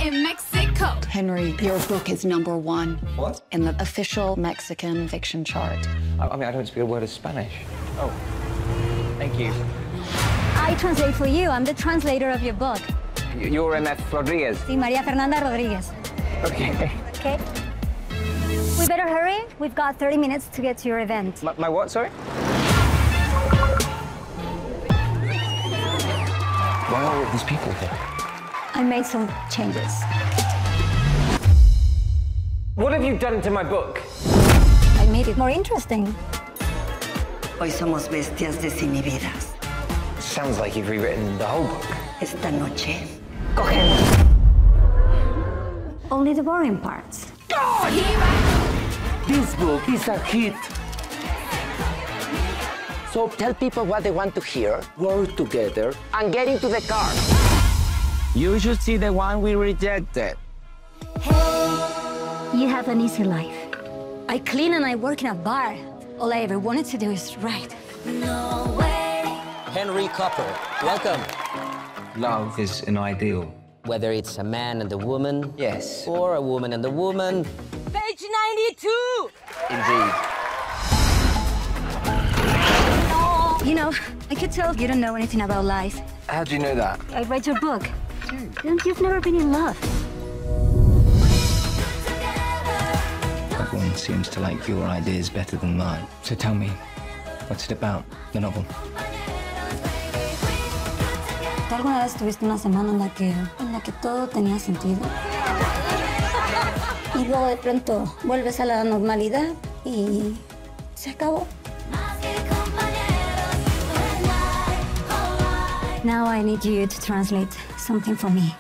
in Mexico. Henry, your book is #1. What? In the official Mexican fiction chart. I mean, I don't speak a word of Spanish. Oh, thank you. I translate for you. I'm the translator of your book. You're M.F. Rodriguez. Sí, María Fernanda Rodríguez. Okay. Okay. We better hurry. We've got 30 minutes to get to your event. My what, sorry? Why are all of these people here? I made some changes. What have you done to my book? I made it more interesting. Hoy somos bestias desinhibidas. Sounds like you've rewritten the whole book. Esta noche, cogemos. Only the boring parts. This book is a hit. So tell people what they want to hear, work together, and get into the car. You should see the one we rejected. You have an easy life. I clean and I work in a bar. All I ever wanted to do is write. No way. Henri Copper, welcome. Love is an ideal. Whether it's a man and a woman, Yes. or a woman and a woman. Page 92! Indeed. You know, I could tell you don't know anything about life. How do you know that? I read your book. You've never been in love. Everyone seems to like your ideas better than mine. So tell me, what's it about, the novel? ¿Tú alguna vez tuviste una semana en la que todo tenía sentido? Y luego de pronto vuelves a la normalidad y se acabó. Now I need you to translate something for me.